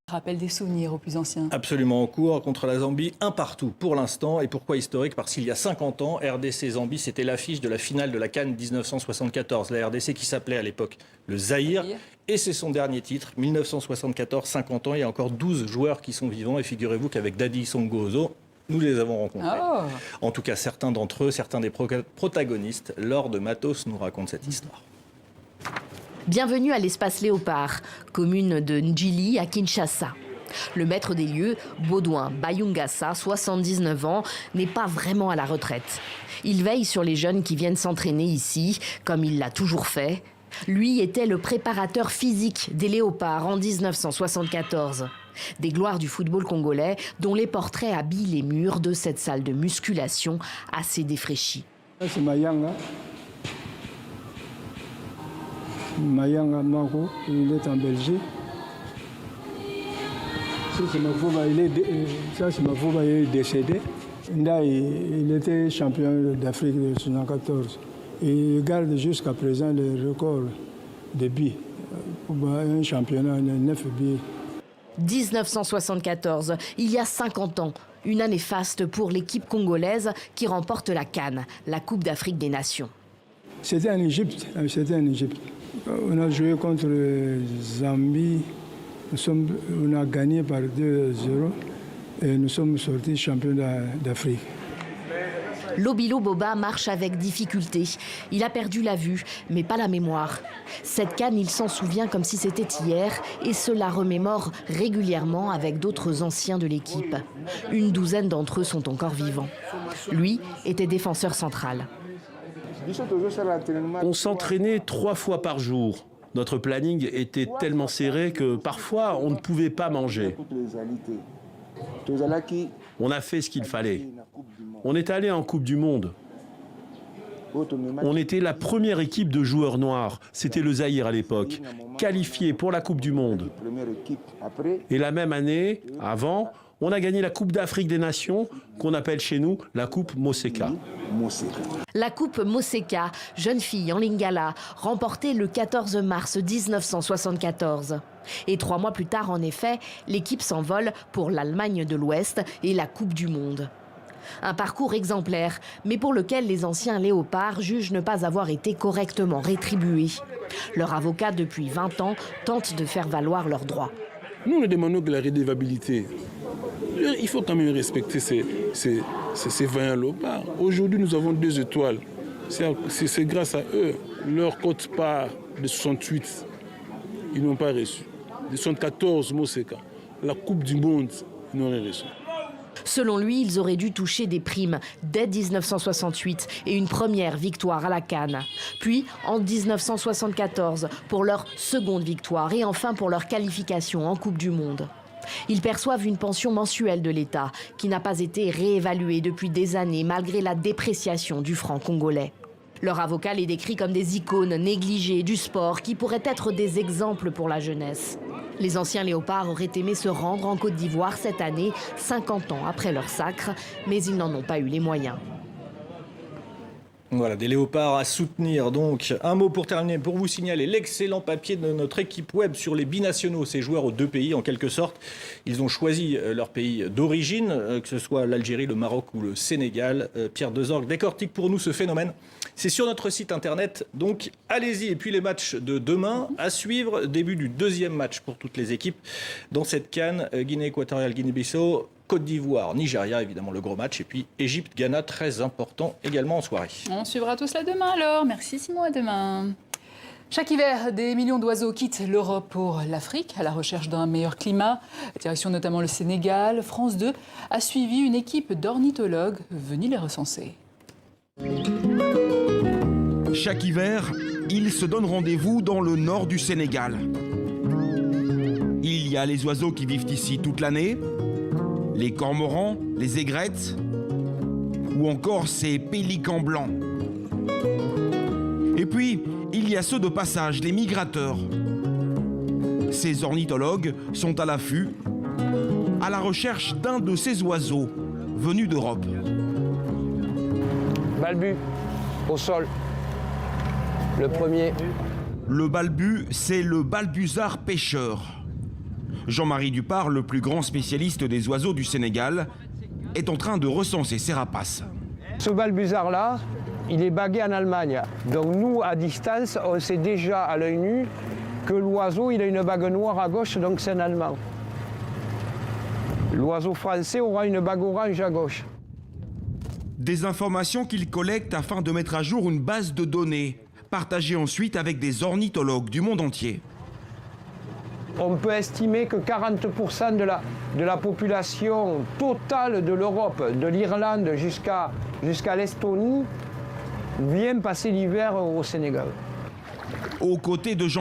Rappelle des souvenirs aux plus anciens. Absolument en cours contre la Zambie, un partout pour l'instant. Et pourquoi historique? Parce qu'il y a 50 ans, RDC-Zambie, c'était l'affiche de la finale de la CAN 1974. La RDC qui s'appelait à l'époque le Zaïre. Et c'est son dernier titre, 1974, 50 ans. Il y a encore 12 joueurs qui sont vivants. Et figurez-vous qu'avec Dadi Songo'ozo, nous les avons rencontrés. Oh. En tout cas, certains d'entre eux, certains des protagonistes, Laure de Matos nous raconte cette histoire. Bienvenue à l'espace Léopard, commune de Ndjili à Kinshasa. Le maître des lieux, Baudouin Bayungasa, 79 ans, n'est pas vraiment à la retraite. Il veille sur les jeunes qui viennent s'entraîner ici, comme il l'a toujours fait. Lui était le préparateur physique des Léopards en 1974. Des gloires du football congolais dont les portraits habillent les murs de cette salle de musculation assez défraîchie. C'est Mayanga. Mayanga Mako, il est en Belgique. Ça, c'est ma fouba, il est décédé. Il était champion d'Afrique de 1974. Et il garde jusqu'à présent le record de buts. Un championnat de 9 buts. 1974, il y a 50 ans, une année faste pour l'équipe congolaise qui remporte la CAN, la Coupe d'Afrique des Nations. C'était en Égypte. On a joué contre Zambie. On a gagné par 2-0 et nous sommes sortis champions d'Afrique. Lobilo Boba marche avec difficulté. Il a perdu la vue, mais pas la mémoire. Cette CAN, il s'en souvient comme si c'était hier et cela remémore régulièrement avec d'autres anciens de l'équipe. Une douzaine d'entre eux sont encore vivants. Lui était défenseur central. On s'entraînait 3 fois par jour. Notre planning était tellement serré que parfois on ne pouvait pas manger. On a fait ce qu'il fallait. On est allé en Coupe du Monde. On était la première équipe de joueurs noirs, c'était le Zaïre à l'époque, qualifiée pour la Coupe du Monde. Et la même année, avant, on a gagné la Coupe d'Afrique des Nations, qu'on appelle chez nous la Coupe Moseka. La Coupe Moseka, jeune fille en Lingala, remportée le 14 mars 1974. Et 3 mois plus tard, en effet, l'équipe s'envole pour l'Allemagne de l'Ouest et la Coupe du Monde. Un parcours exemplaire, mais pour lequel les anciens léopards jugent ne pas avoir été correctement rétribués. Leur avocat, depuis 20 ans, tente de faire valoir leurs droits. Nous, nous demandons que la redevabilité. Il faut quand même respecter ces 20 léopards. Aujourd'hui, nous avons 2 étoiles. C'est grâce à eux. Leur quote-part de 68, ils n'ont pas reçu. De 74, Moseka. La Coupe du Monde, ils n'ont rien reçu. Selon lui, ils auraient dû toucher des primes dès 1968 et une première victoire à la CAN. Puis en 1974 pour leur seconde victoire et enfin pour leur qualification en Coupe du Monde. Ils perçoivent une pension mensuelle de l'État qui n'a pas été réévaluée depuis des années malgré la dépréciation du franc congolais. Leur avocat les décrit comme des icônes négligées du sport qui pourraient être des exemples pour la jeunesse. Les anciens léopards auraient aimé se rendre en Côte d'Ivoire cette année, 50 ans après leur sacre, mais ils n'en ont pas eu les moyens. Voilà, des léopards à soutenir. Donc, un mot pour terminer, pour vous signaler l'excellent papier de notre équipe web sur les binationaux, ces joueurs aux 2 pays en quelque sorte. Ils ont choisi leur pays d'origine, que ce soit l'Algérie, le Maroc ou le Sénégal. Pierre Dezorgue décortique pour nous ce phénomène. C'est sur notre site internet, donc allez-y. Et puis les matchs de demain à suivre, début du 2e match pour toutes les équipes dans cette CAN, Guinée équatoriale, Guinée-Bissau, Côte d'Ivoire, Nigeria, évidemment le gros match, et puis Égypte-Ghana, très important également en soirée. On suivra tout cela demain alors. Merci Simon, à demain. Chaque hiver, des millions d'oiseaux quittent l'Europe pour l'Afrique à la recherche d'un meilleur climat. Direction notamment le Sénégal. France 2 a suivi une équipe d'ornithologues venus les recenser. Chaque hiver, ils se donnent rendez-vous dans le nord du Sénégal. Il y a les oiseaux qui vivent ici toute l'année, les cormorans, les aigrettes, ou encore ces pélicans blancs. Et puis, il y a ceux de passage, les migrateurs. Ces ornithologues sont à l'affût, à la recherche d'un de ces oiseaux venus d'Europe. Balbu, au sol. Le premier. Le balbu, c'est le balbuzard pêcheur. Jean-Marie Dupart, le plus grand spécialiste des oiseaux du Sénégal, est en train de recenser ses rapaces. Ce balbuzard-là, il est bagué en Allemagne. Donc nous, à distance, on sait déjà à l'œil nu que l'oiseau, il a une bague noire à gauche, donc c'est un Allemand. L'oiseau français aura une bague orange à gauche. Des informations qu'il collecte afin de mettre à jour une base de données, partagée ensuite avec des ornithologues du monde entier. On peut estimer que 40% de la population totale de l'Europe, de l'Irlande jusqu'à l'Estonie, vient passer l'hiver au Sénégal. Aux côtés de Jean